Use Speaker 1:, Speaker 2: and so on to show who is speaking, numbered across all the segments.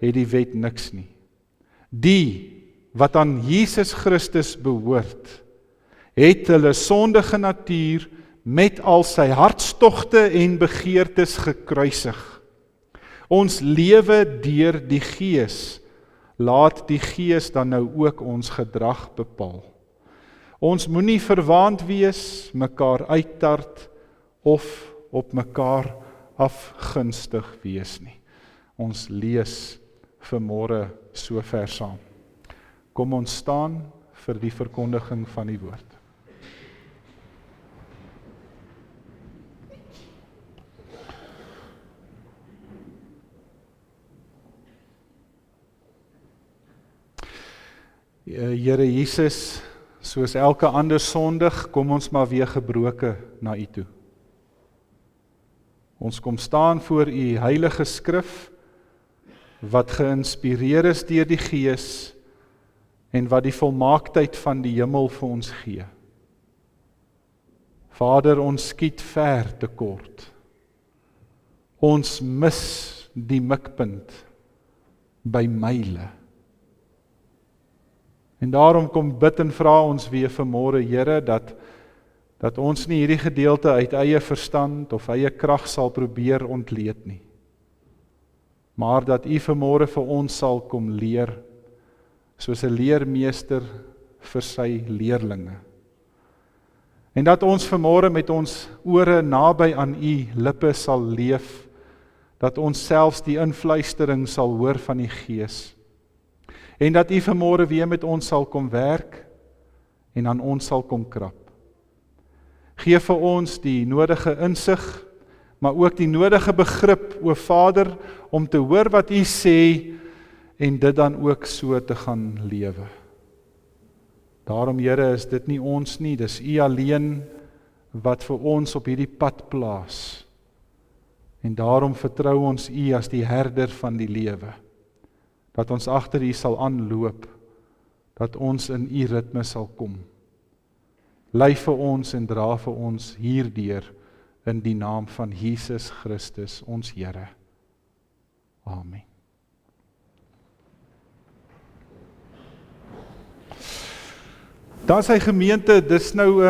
Speaker 1: het die wet niks nie. Die wat aan Jesus Christus behoort, het hulle sondige natuur met al sy hartstogte en begeertes gekruisig. Ons lewe deur die Gees, laat die Gees dan nou ook ons gedrag bepaal. Ons moenie verwaand wees, mekaar uittart of op mekaar afgunstig wees nie. Ons lees vanmôre so ver saam. Kom ons staan vir die verkondiging van die woord. Here Jesus, soos elke ander sondig, kom ons maar weer gebroke na U toe. Ons kom staan voor U heilige skrif, wat geïnspireer is deur die Gees, en wat die volmaaktheid van die hemel vir ons gee. Vader, ons skiet ver tekort. Ons mis die mikpunt by myle. En daarom kom bid en vra ons weer vanmôre, Here, dat ons nie hierdie gedeelte uit eie verstand of eie krag sal probeer ontleed nie. Maar dat U vanmôre vir ons sal kom leer, soos 'n leermeester vir sy leerlinge. En dat ons vanmôre met ons ore naby aan U lippe sal leef, dat ons selfs die invluistering sal hoor van die Gees. En dat U vanmôre weer met ons sal kom werk en aan ons sal kom krap. Gee vir ons die nodige insig, maar ook die nodige begrip, o Vader, om te hoor wat U sê en dit dan ook so te gaan lewe. Daarom, Here, is dit nie ons nie, dis U alleen wat vir ons op hierdie pad plaas. En daarom vertrou ons U as die herder van die lewe. Dat ons agter U sal aanloop, dat ons in U ritme sal kom. Lei vir ons en dra vir ons hierdeur in die naam van Jesus Christus, ons Here. Amen. Daar is hy gemeente, dis nou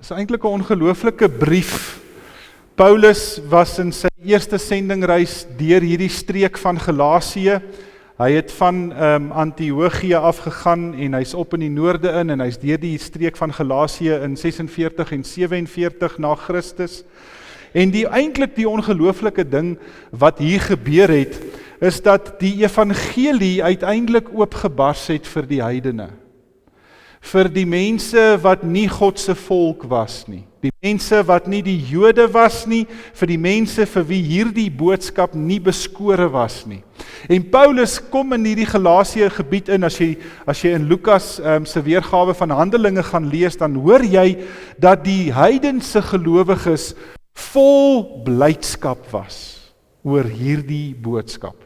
Speaker 1: is eintlik 'n ongelooflike brief. Paulus was in sy eerste sendingreis deur hierdie streek van Galasië. Hy het van Antiochia afgegaan en hy's op in die noorde in en hy's deur die streek van Galasië in 46 en 47 na Christus. En eintlik die ongelooflike ding wat hier gebeur het, is dat die evangelie uiteindelik oopgebars het vir die heidene. Vir die mense wat nie God se volk was nie. Die mense wat nie die Jode was nie, vir die mense vir wie hierdie boodskap nie beskore was nie. En Paulus kom in hierdie Galasië gebied in, as jy in Lukas se weergawe van Handelinge gaan lees, dan hoor jy dat die heidense gelowiges vol blydskap was oor hierdie boodskap.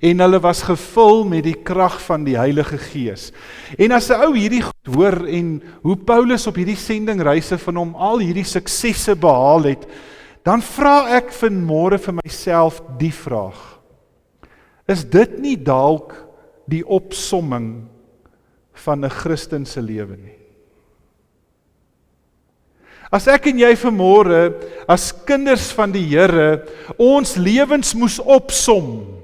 Speaker 1: En hulle was gevul met die krag van die Heilige Gees. En as 'n ou hierdie goed hoor en hoe Paulus op hierdie sendingreise van hom al hierdie suksesse behaal het, dan vra ek vanmôre vir myself die vraag: is dit nie dalk die opsomming van 'n Christen se lewe nie? As ek en jy vanmôre as kinders van die Here ons lewens moes opsom,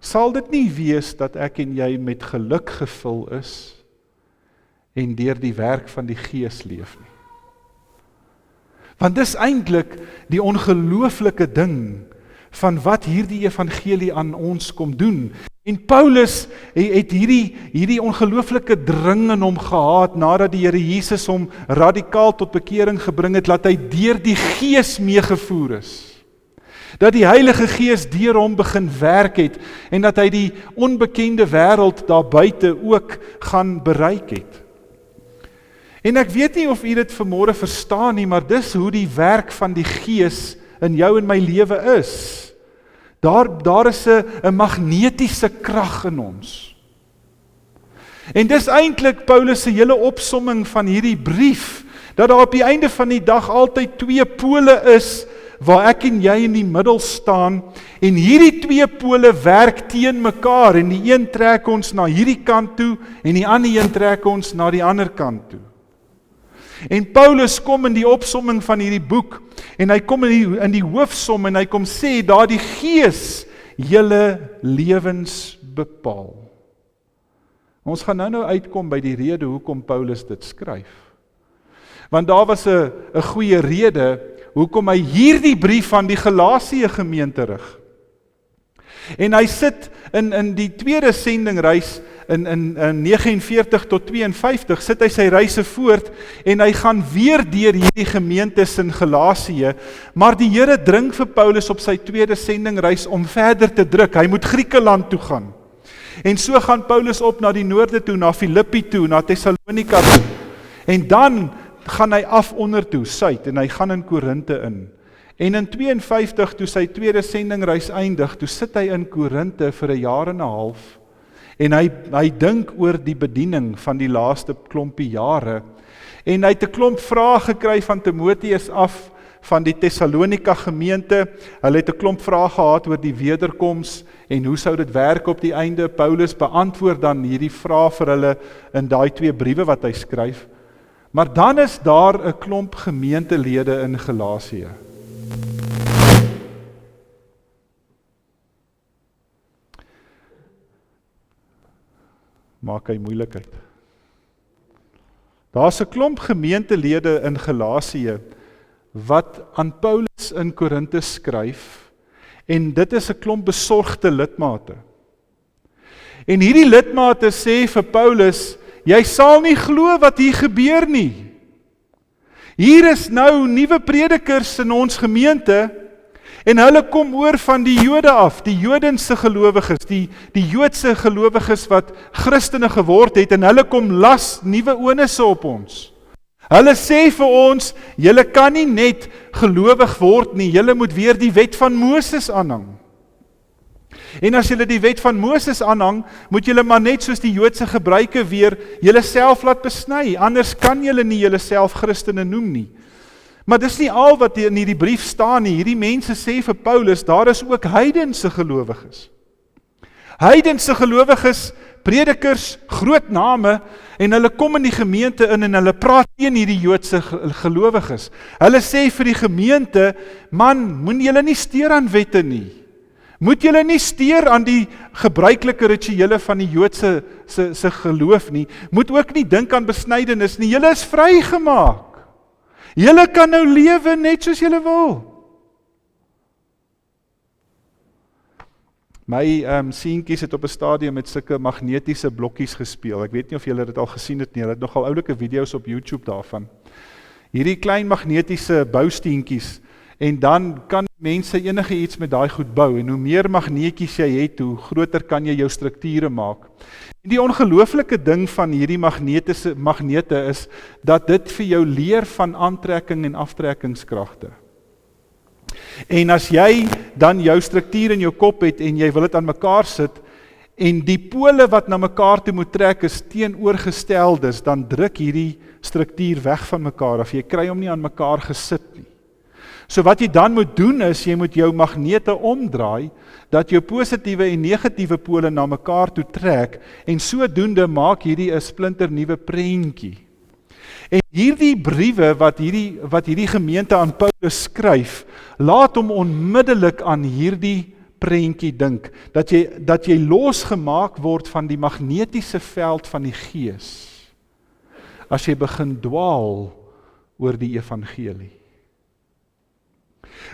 Speaker 1: sal dit nie wees dat ek en jy met geluk gevul is en deur die werk van die Gees leef nie. Want dis eintlik die ongelooflike ding van wat hierdie evangelie aan ons kom doen. En Paulus het hierdie ongelooflike dring in hom gehad nadat die Here Jesus hom radikaal tot bekering gebring het, dat hy deur die Gees meegevoer is. Dat die Heilige Gees deur hom begin werk het en dat hy die onbekende wêreld daar buite ook gaan bereik het. En ek weet nie of u dit vanmôre verstaan nie, maar dis hoe die werk van die Gees in jou en my lewe is. Daar is 'n magnetiese krag in ons. En dis eintlik Paulus se hele opsomming van hierdie brief, dat daar op die einde van die dag altyd twee pole is waar ek en jy in die middel staan, en hierdie twee pole werk teen mekaar, en die een trek ons na hierdie kant toe, en die ander een trek ons na die ander kant toe. En Paulus kom in die opsomming van hierdie boek, en hy kom in die hoofsom, en hy kom sê, daar die Gees julle lewens bepaal. Ons gaan nou uitkom by die rede hoekom Paulus dit skryf. Want daar was 'n goeie rede hoekom hy hierdie brief aan die Galasië gemeente rig. En hy sit in die tweede sendingreis in 49 tot 52 sit hy sy reise voort en hy gaan weer deur hierdie gemeentes in Galasië, maar die Here dring vir Paulus op sy tweede sendingreis om verder te druk. Hy moet Griekeland toe gaan. En so gaan Paulus op na die noorde toe, na Filippi toe, na Thessalonika toe. En dan gaan hy af onder toe, suid, en hy gaan in Korinte in. En in 52, toe sy tweede sendingreis eindig, toe sit hy in Korinte vir 'n jaar en 'n half, en hy dink oor die bediening van die laaste klompie jare, en hy het 'n klomp vrae gekry van Timoteus af, van die Thessalonika gemeente. Hulle het 'n klomp vrae gehad oor die wederkoms, en hoe sou dit werk op die einde. Paulus beantwoord dan hierdie vrae vir hulle in daai twee briewe wat hy skryf. Maar dan is daar 'n klomp gemeentelede in Galasië. Maak hy moeilikheid. Daar's 'n klomp gemeentelede in Galasië wat aan Paulus in Korinte skryf, en dit is 'n klomp besorgde lidmate. En hierdie lidmate sê vir Paulus, jy sal nie glo wat hier gebeur nie. Hier is nou nuwe predikers in ons gemeente, en hulle kom oor van die Jode af, die Jodense gelowiges, die Joodse gelowiges wat Christene geword het, en hulle kom las nuwe onisse op ons. Hulle sê vir ons, julle kan nie net gelowig word nie, julle moet weer die wet van Moses aanhang. En as julle die wet van Moses aanhang, moet julle maar net soos die Joodse gebruike weer julle self laat besny, anders kan julle nie julle self Christene noem nie. Maar dis nie al wat in hierdie brief staan nie. Hierdie mense sê vir Paulus, daar is ook heidense gelowiges. Heidense gelowiges, predikers, groot name, en hulle kom in die gemeente in en hulle praat teen hierdie Joodse gelowiges. Hulle sê vir die gemeente, man, moet julle nie steur aan wette nie. Moet julle nie steur aan die gebruikelike rituele van die Joodse se geloof nie. Moet ook nie dink aan besnydenis nie. Julle is vrygemaak. Julle kan nou lewe net soos julle wil. My seentjies het op 'n stadium met sulke magnetiese blokkies gespeel. Ek weet nie of julle dit al gesien het nie. Hulle het nogal oulike video's op YouTube daarvan. Hierdie klein magnetiese bousteentjies, en dan kan mense enige iets met daai goed bou, en hoe meer magneetjies jy het, hoe groter kan jy jou strukture maak. En die ongelooflike ding van hierdie magnete is, dat dit vir jou leer van aantrekking en aftrekkingskragte. En as jy dan jou struktuur in jou kop het, en jy wil dit aan mekaar sit, en die pole wat na mekaar toe moet trek is teenoorgesteldes, dan druk hierdie struktuur weg van mekaar, of jy kry hom nie aan mekaar gesit nie. So wat jy dan moet doen is, jy moet jou magnete omdraai, dat jou positiewe en negatiewe pole na mekaar toe trek, en sodoende maak hierdie 'n splinter nuwe prentjie. En hierdie briewe wat hierdie gemeente aan Paulus skryf, laat hom onmiddellik aan hierdie prentjie dink, dat jy losgemaak word van die magnetiese veld van die Gees, as jy begin dwaal oor die evangelie.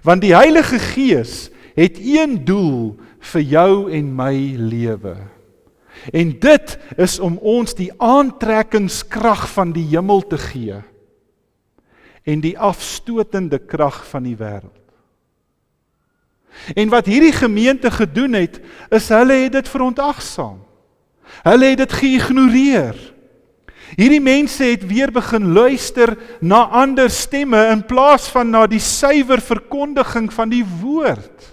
Speaker 1: Want die Heilige Gees het een doel vir jou en my lewe. En dit is om ons die aantrekkingskrag van die hemel te gee en die afstotende krag van die wêreld. En wat hierdie gemeente gedoen het, is hulle het dit verontagsaam. Hulle het dit geïgnoreer. Hierdie mense het weer begin luister na ander stemme in plaas van na die suiwer verkondiging van die woord.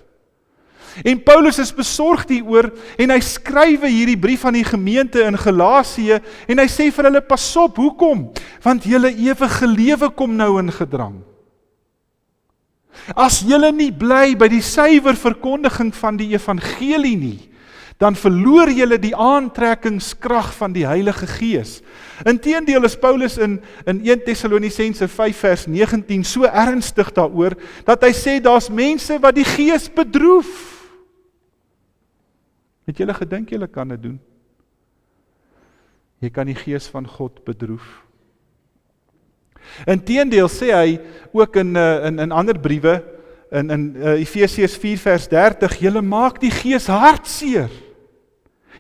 Speaker 1: En Paulus is besorgd hieroor en hy skrywe hierdie brief aan die gemeente in Galasië en hy sê vir hulle, pas op, hoekom? Want julle ewige lewe kom nou in gedrang. As julle nie bly by die suiwer verkondiging van die evangelie nie, dan verloor julle die aantrekkingskrag van die Heilige Gees. Inteendeel is Paulus in 1 Tessalonisense 5 vers 19 so ernstig daaroor, dat hy sê, daar's mense wat die Gees bedroef. Het julle gedink julle kan dit doen? Jy kan die Gees van God bedroef. Inteendeel sê hy ook in ander briewe, in Efesiërs 4 vers 30, julle maak die Gees hartseer.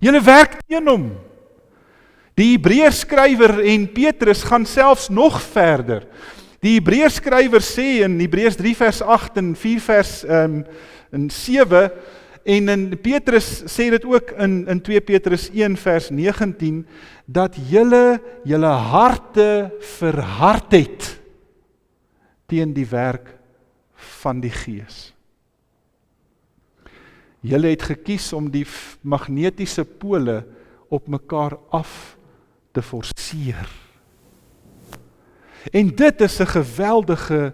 Speaker 1: Julle werk teen hom. Die Hebreërskrywer en Petrus gaan selfs nog verder. Die Hebreërskrywer sê in Hebreërs 3 vers 8 en 4 vers 7, en in Petrus sê dit ook in 2 Petrus 1 vers 19, dat julle harte verhard het teen die werk van die Gees. Julle het gekies om die magnetiese pole op mekaar af te forceer. En dit is 'n geweldige,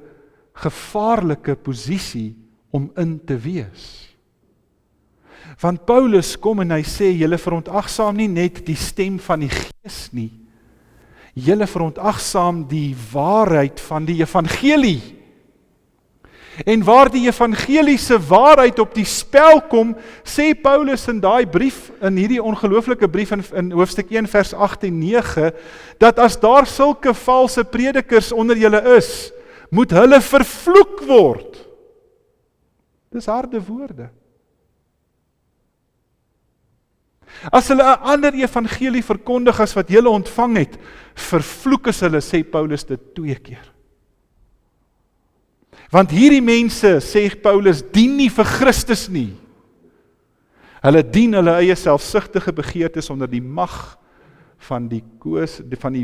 Speaker 1: gevaarlike posisie om in te wees. Want Paulus kom en hy sê, julle verontagsaam nie net die stem van die Gees nie, julle verontagsaam die waarheid van die evangelie. En waar die evangeliese waarheid op die spel kom, sê Paulus in daai brief, in hierdie ongelooflike brief in hoofstuk 1 vers 8 en 9, dat as daar sulke valse predikers onder julle is, moet hulle vervloek word. Dis harde woorde. As hulle 'n ander evangelie verkondig as wat julle ontvang het, vervloek is hulle, sê Paulus dit 2 keer. Want hierdie mense, sê Paulus, dien nie vir Christus nie. Hulle dien hulle eie selfsugtige begeertes onder die mag van die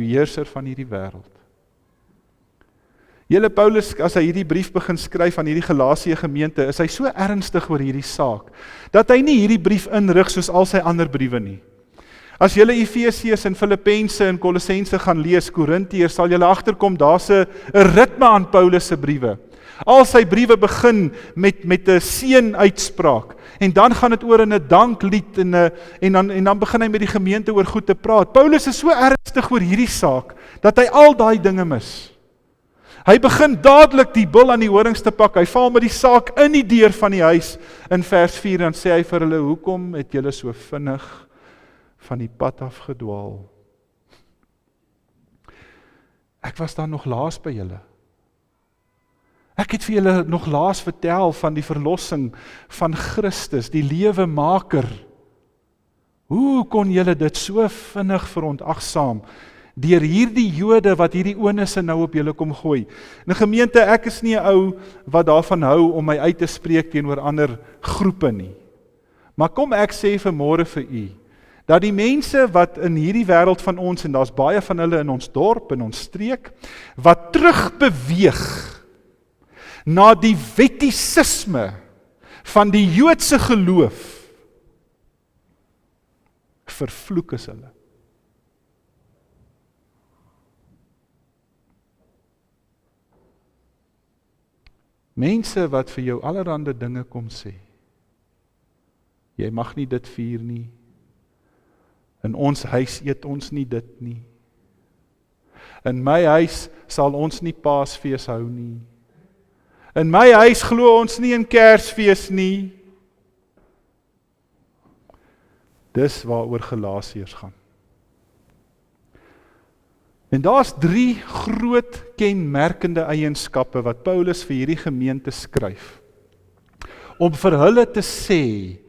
Speaker 1: heerser van hierdie wêreld. Julle Paulus, as hy hierdie brief begin skryf aan hierdie Galasië gemeente, is hy so ernstig oor hierdie saak, dat hy nie hierdie brief inrig soos al sy ander briewe nie. As julle Efesiërs en Filippense en Kolossense gaan lees, Korintiërs, sal julle agterkom, daar's 'n ritme aan Paulus se briewe. Al sy briewe begin met 'n seënuitspraak, en dan gaan dit oor in 'n danklied, en dan begin hy met die gemeente oor goed te praat. Paulus is so ernstig oor hierdie saak, dat hy al daai dinge mis. Hy begin dadelik die bil aan die horings te pak, hy val met die saak in die deur van die huis, in vers 4, dan sê hy vir hulle, hoekom het julle so vinnig van die pad af gedwaal? Ek was daar nog laas by julle. Ek het vir julle nog laas vertel van die verlossing van Christus, die lewemaker. Hoe kon julle dit so vinnig verontagsaam, deur hierdie Jode wat hierdie onisse nou op julle kom gooi? In gemeente, ek is nie 'n ou wat daarvan hou om my uit te spreek teenoor ander groepe nie. Maar kom ek sê vanmôre vir u, dat die mense wat in hierdie wêreld van ons, en daar's baie van hulle in ons dorp, in ons streek, wat terugbeweeg na die wettisisme van die Joodse geloof, vervloek is hulle. Mense wat vir jou allerhande dinge kom sê, jy mag nie dit vier nie, in ons huis eet ons nie dit nie, in my huis sal ons nie Paasfees hou nie, in my huis glo ons nie in Kersfees nie. Dis waaroor Galasiërs gaan. En daar's 3 groot kenmerkende eienskappe wat Paulus vir hierdie gemeente skryf, om vir hulle te sê,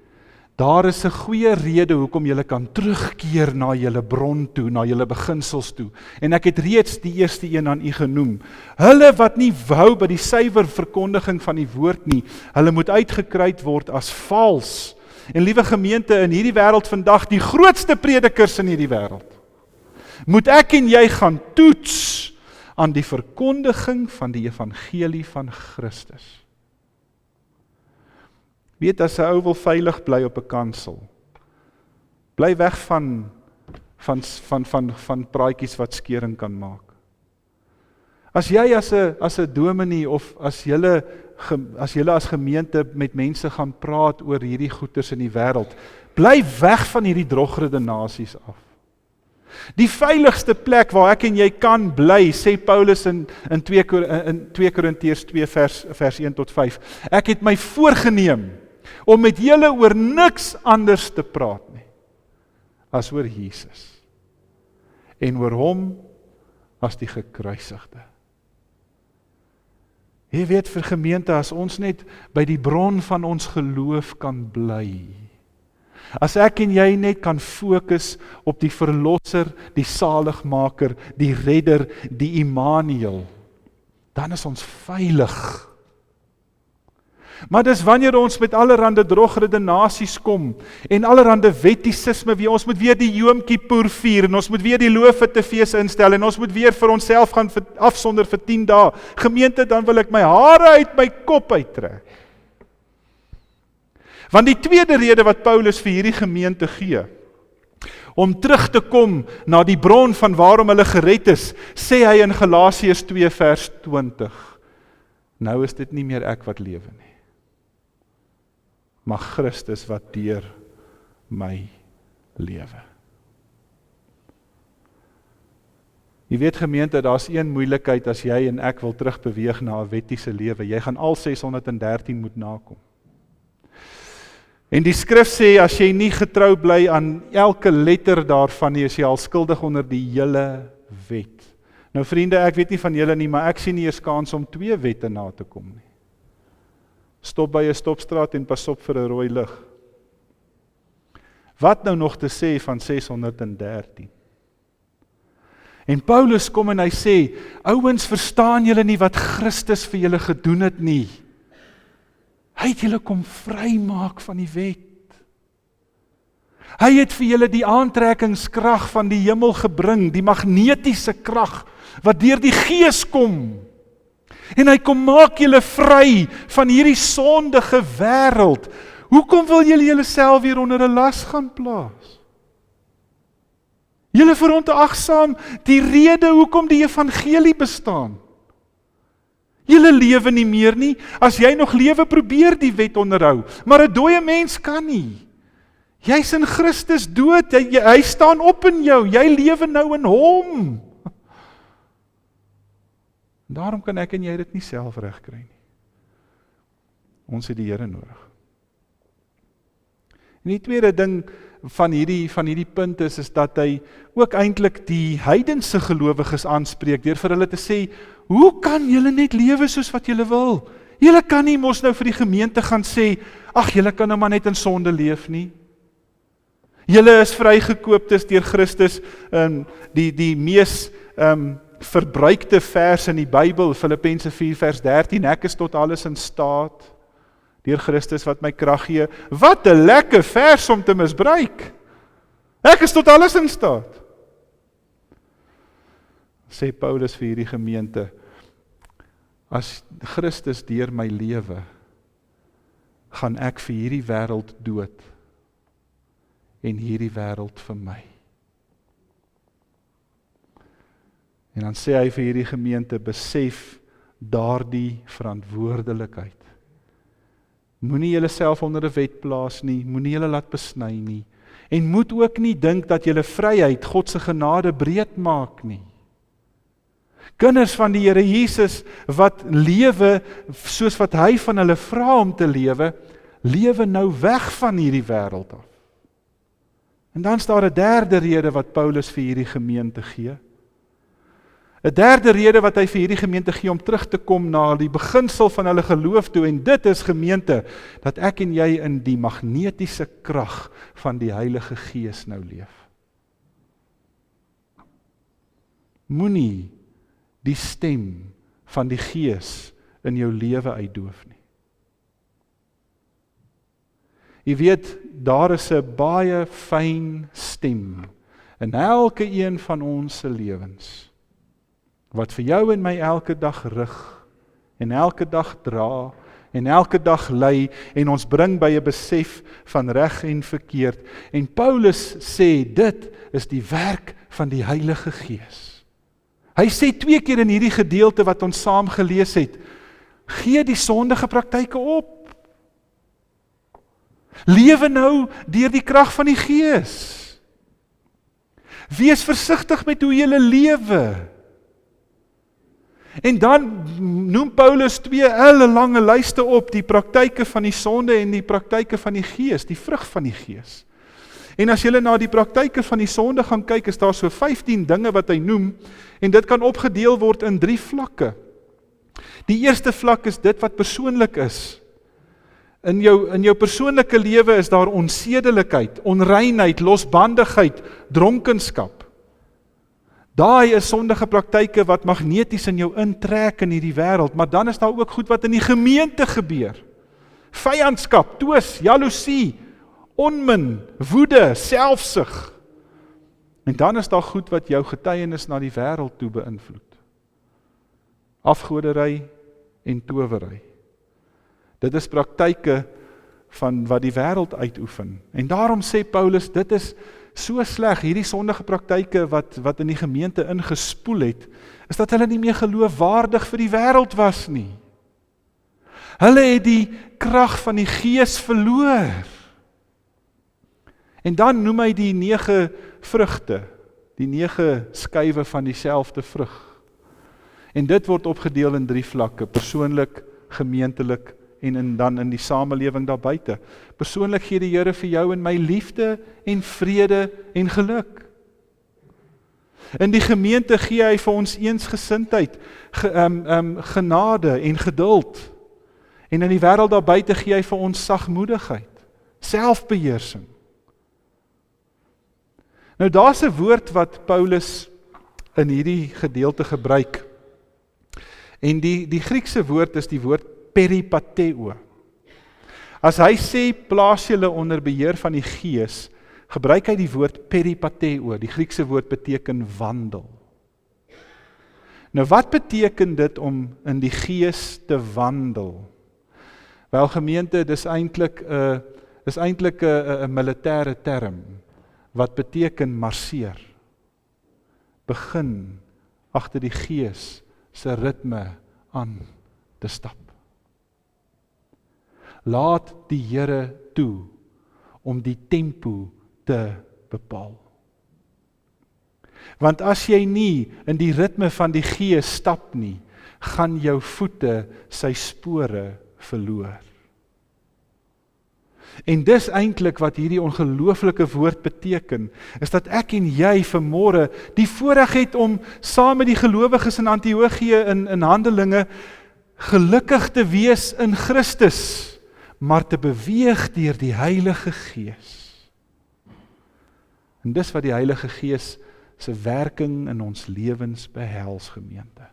Speaker 1: daar is 'n goeie rede hoekom julle kan terugkeer na julle bron toe, na julle beginsels toe. En ek het reeds die eerste een aan u genoem. Hulle wat nie wou by die suiwer verkondiging van die woord nie, hulle moet uitgekruid word as vals. En liewe gemeente, in hierdie wêreld vandag, die grootste predikers in hierdie wêreld, moet ek en jy gaan toets aan die verkondiging van die evangelie van Christus. Weet, as 'n ou wil veilig bly op 'n kansel, bly weg van praatjies wat skeuring kan maak. As jy as 'n dominee of as julle as gemeente met mense gaan praat oor hierdie goeters in die wêreld, bly weg van hierdie drogredenasies af. Die veiligste plek waar ek en jy kan bly, sê Paulus in 2 Korintiërs 2 vers 1 tot 5. Ek het my voorgeneem om met julle oor niks anders te praat nie, as oor Jesus. En oor hom as die gekruisigde. Jy weet, vir gemeente, as ons net by die bron van ons geloof kan bly, as ek en jy net kan fokus op die verlosser, die saligmaker, die redder, die Immanuel, dan is ons veilig. Maar dis wanneer ons met allerhande drogredenasies kom, en allerhande wettisisme, ons moet weer die Yom Kippur vier, en ons moet weer die Loofhuttefees instel, en ons moet weer vir onsself gaan afsonder vir 10 dae. Gemeente, dan wil ek my hare uit my kop uittrek. Want die tweede rede wat Paulus vir hierdie gemeente gee, om terug te kom na die bron van waarom hulle gered is, sê hy in Galasiërs 2 vers 20, nou is dit nie meer ek wat lewe nie, maar Christus wat deur my lewe. Jy weet gemeente, daar's een moeilikheid as jy en ek wil terugbeweeg na 'n wettiese lewe. Jy gaan al 613 moet nakom. En die skrif sê, as jy nie getrou bly aan elke letter daarvan nie, is jy al skuldig onder die hele wet. Nou vriende, ek weet nie van julle nie, maar ek sien nie eers kans om 2 wette na te kom nie. Stop by 'n stopstraat en pas op vir 'n rooi lig. Wat nou nog te sê van 613? En Paulus kom en hy sê, ouens, verstaan julle nie wat Christus vir julle gedoen het nie. Hy het julle kom vrymaak van die wet. Hy het vir julle die aantrekkingskrag van die hemel gebring, die magnetiese krag, wat deur die Gees kom. En hy kom maak julle vry van hierdie sondige wêreld. Hoekom wil julle julleself weer onder 'n las gaan plaas? Julle verontagsaam die rede hoekom die evangelie bestaan. Julle lewe nie meer nie. As jy nog lewe, probeer die wet onderhou. Maar 'n dooie mens kan nie. Jy's in Christus dood. Hy staan op in jou. Jy lewe nou in hom. Daarom kan ek en jy dit nie self regkry nie. Ons het die Here nodig. En die tweede ding van hierdie punt is dat hy ook eintlik die heidense gelowiges aanspreek deur vir hulle te sê, hoe kan julle net lewe soos wat julle wil? Julle kan nie mos nou vir die gemeente gaan sê, ag, julle kan nou maar net in sonde leef nie. Julle is vrygekooptes deur Christus, die mees verbruikte vers in die Bybel, Filippense 4 vers 13, ek is tot alles in staat, deur Christus wat my krag gee. Wat 'n lekker vers om te misbruik. Ek is tot alles in staat. Sê Paulus vir hierdie gemeente, as Christus deur my lewe, gaan ek vir hierdie wêreld dood, en hierdie wêreld vir my. En dan sê hy vir hierdie gemeente, besef daardie verantwoordelikheid. Moenie julle self onder 'n wet plaas nie, moenie julle laat besny nie, en moet ook nie dink dat julle vryheid God se genade breed maak nie. Kinders van die Here Jesus, wat lewe soos wat hy van hulle vra om te lewe nou weg van hierdie wêreld af. En dan is daar 'n derde rede wat Paulus vir hierdie gemeente gee. 'n derde rede wat hy vir hierdie gemeente gee om terug te kom na die beginsel van hulle geloof toe, en dit is gemeente, dat ek en jy in die magnetiese krag van die Heilige Gees nou leef. Moenie die stem van die Gees in jou lewe uitdoof nie. Jy weet, daar is 'n baie fyn stem in elke een van ons se lewens, wat vir jou en my elke dag rig, en elke dag dra, en elke dag lei, en ons bring by 'n besef van reg en verkeerd. En Paulus sê, dit is die werk van die Heilige Gees, Hy sê 2 keer in hierdie gedeelte wat ons saam gelees het, gee die sondige praktyke op. Lewe nou deur die krag van die Gees. Wees versigtig met hoe jy lewe. En dan noem Paulus 2 lange lyste op, die praktyke van die sonde en die praktyke van die Gees, die vrug van die Gees. En as jy na die praktyke van die sonde gaan kyk, is daar so 15 dinge wat hy noem, en dit kan opgedeel word in 3 vlakke. Die eerste vlak is dit wat persoonlik is. In jou persoonlike lewe is daar onsedelikheid, onreinheid, losbandigheid, dronkenskap. Daai is sondige praktyke wat magneties in jou intrek in hierdie wêreld, maar dan is daar ook goed wat in die gemeente gebeur. Vyandskap, twis, jaloesie, onmin, woede, selfsug. En dan is daar goed wat jou getuienis na die wêreld toe beïnvloed. Afgodery en towery. Dit is praktyke van wat die wêreld uitoefen. En daarom sê Paulus, dit is so sleg, hierdie sondige praktyke wat in die gemeente ingespoel het, is dat hulle nie meer geloofwaardig vir die wêreld was nie. Hulle het die krag van die Gees verloor. En dan noem hy die 9 vrugte, die 9 skywe van dieselfde vrug. En dit word opgedeel in 3 vlakke, persoonlik, gemeentelik en dan in die samelewing daar buite. Persoonlik gee die Here vir jou en my liefde en vrede en geluk. In die gemeente gee hy vir ons eensgesindheid, genade en geduld. En in die wêreld daar buite gee hy vir ons sagmoedigheid, selfbeheersing. Nou daar's 'n woord wat Paulus in hierdie gedeelte gebruik. En die Griekse woord is die woord peripateo. As hy sê plaas julle onder beheer van die Gees, gebruik hy die woord peripateo. Die Griekse woord beteken wandel. Nou wat beteken dit om in die Gees te wandel? Wel gemeente, dis eintlik 'n militêre term wat beteken marseer. Begin agter die Gees se ritme aan te stap. Laat die Here toe om die tempo te bepaal. Want as jy nie in die ritme van die Gees stap nie, gaan jou voete sy spore verloor. En dis eintlik wat hierdie ongelooflike woord beteken, is dat ek en jy vanmôre die voorreg het om saam met die gelowiges in Antiochië in Handelinge gelukkig te wees in Christus, maar te beweeg deur die Heilige Gees. En dis wat die Heilige Gees se werking in ons lewens behels, gemeente.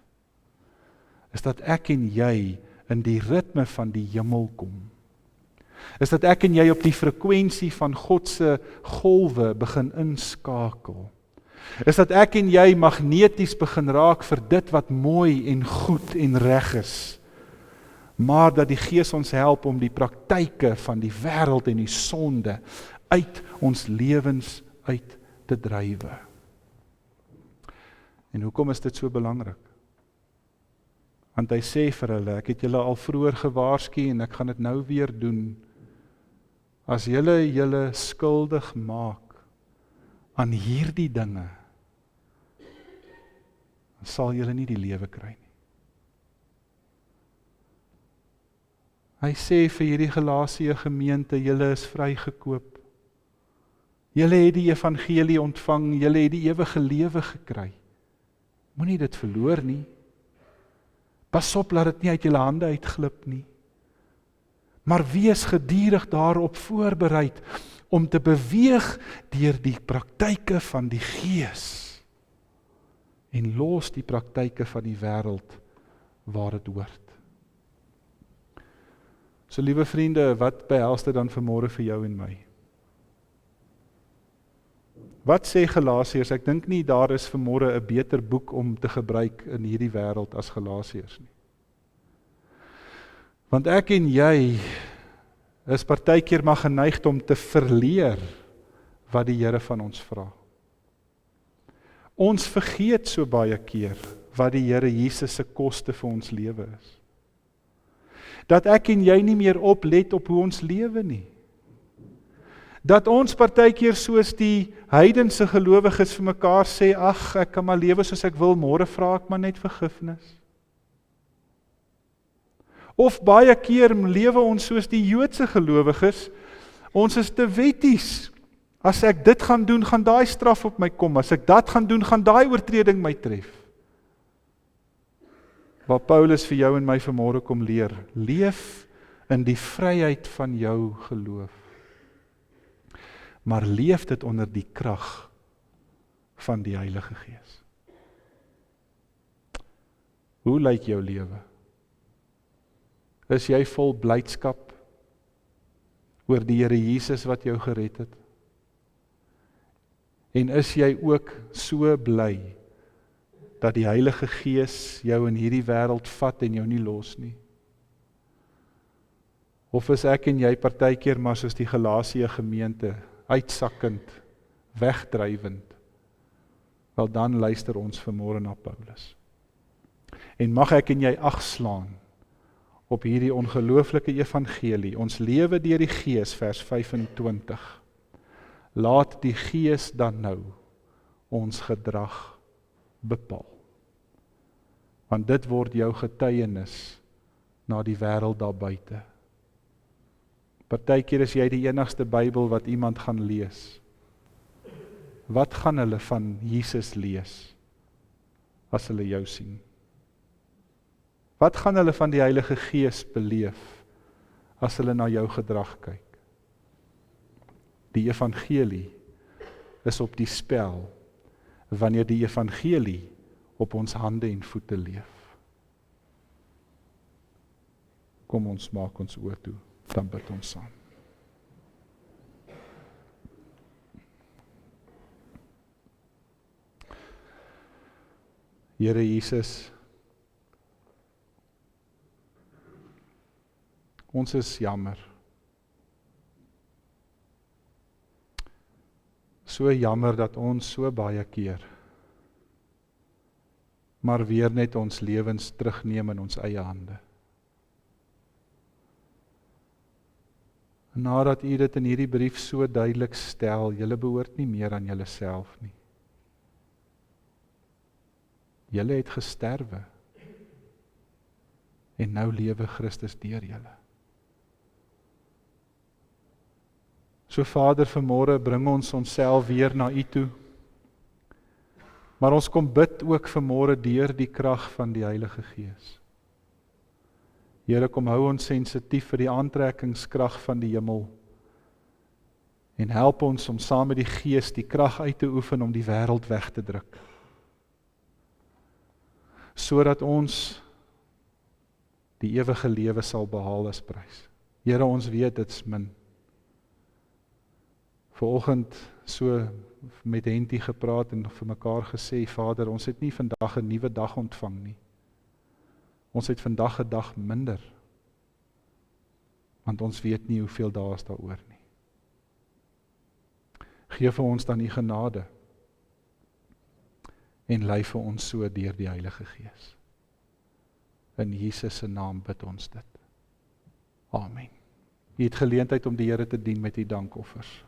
Speaker 1: Is dat ek en jy in die ritme van die hemel kom. Is dat ek en jy op die frekwensie van God se golwe begin inskakel. Is dat ek en jy magneties begin raak vir dit wat mooi en goed en reg is. Maar dat die Gees ons help om die praktyke van die wêreld en die sonde uit ons lewens uit te drywe. En hoekom is dit so belangrik? Want hy sê vir hulle, ek het julle al vroeër gewaarsku en ek gaan dit nou weer doen. As julle skuldig maak aan hierdie dinge, dan sal julle nie die lewe kry nie. Hy sê vir hierdie Galasië gemeente, julle is vrygekoop. Julle het die evangelie ontvang, julle het die ewige lewe gekry. Moenie dit verloor nie. Pas op, laat dit nie uit julle hande uitglip nie. Maar wees gedurig daarop voorbereid om te beweeg deur die praktyke van die Gees en los die praktyke van die wêreld waar dit hoort. So liewe vriende, wat behels dit dan vanmôre vir jou en my? Wat sê Galasiërs? Ek dink nie daar is vanmôre 'n beter boek om te gebruik in hierdie wêreld as Galasiërs nie. Want ek en jy is partykeer maar geneig om te verleer wat die Here van ons vra. Ons vergeet so baie keer wat die Here Jesus se koste vir ons lewe is. Dat ek en jy nie meer oplet op hoe ons lewe nie. Dat ons partykeer soos die heidense gelowiges vir mekaar sê, ag, ek kan maar lewe soos ek wil, môre vra ek maar net vergifnis. Of baie keer lewe ons soos die Joodse gelowiges, ons is te wetties. As ek dit gaan doen, gaan daai straf op my kom. As ek dat gaan doen, gaan daai oortreding my tref. Waar Paulus vir jou en my vanmôre kom leer, leef in die vryheid van jou geloof. Maar leef dit onder die krag van die Heilige Gees. Hoe lyk jou lewe? Is jy vol blydskap oor die Here Jesus wat jou gered het? En is jy ook so bly dat die Heilige Gees jou in hierdie wêreld vat en jou nie los nie? Of is ek en jy partykeer maar soos die Galasië gemeente, uitsakkend, wegdrywend? Wel dan luister ons vanmôre na Paulus. En mag ek en jy ag slaan op hierdie ongelooflike evangelie, ons lewe deur die Gees, vers 25. Laat die Gees dan nou ons gedrag bepaal. Want dit word jou getuienis na die wêreld daar buite. Partykeer is jy die enigste Bybel wat iemand gaan lees. Wat gaan hulle van Jesus lees as hulle jou sien? Wat gaan hulle van die Heilige Gees beleef as hulle na jou gedrag kyk? Die evangelie is op die spel wanneer die evangelie op ons hande en voete leef. Kom ons maak ons oë toe, dan bid ons saam. Here Jesus, ons is jammer. So jammer dat ons so baie keer maar weer net ons lewens terugneem in ons eie hande. Nadat U dit in hierdie brief so duidelik stel, julle behoort nie meer aan julleself nie. Julle het gesterwe en nou lewe Christus deur julle. So Vader, vanmôre bring ons onsself weer na U toe. Maar ons kom bid ook vanmôre deur die krag van die Heilige Gees. Here, kom hou ons sensitief vir die aantrekkingskrag van die hemel en help ons om saam met die Gees die krag uit te oefen om die wêreld weg te druk. Sodat ons die ewige lewe sal behaal as prys. Here, ons weet dit's min. Vanoggend so met Henty gepraat en vir mekaar gesê, Vader, ons het nie vandag 'n nuwe dag ontvang nie. Ons het vandag 'n dag minder, want ons weet nie hoeveel dae is daaroor nie. Geef vir ons dan die genade en lei vir ons so deur die Heilige Gees. In Jesus se naam bid ons dit. Amen. U het geleentheid om die Here te dien met u dankoffers.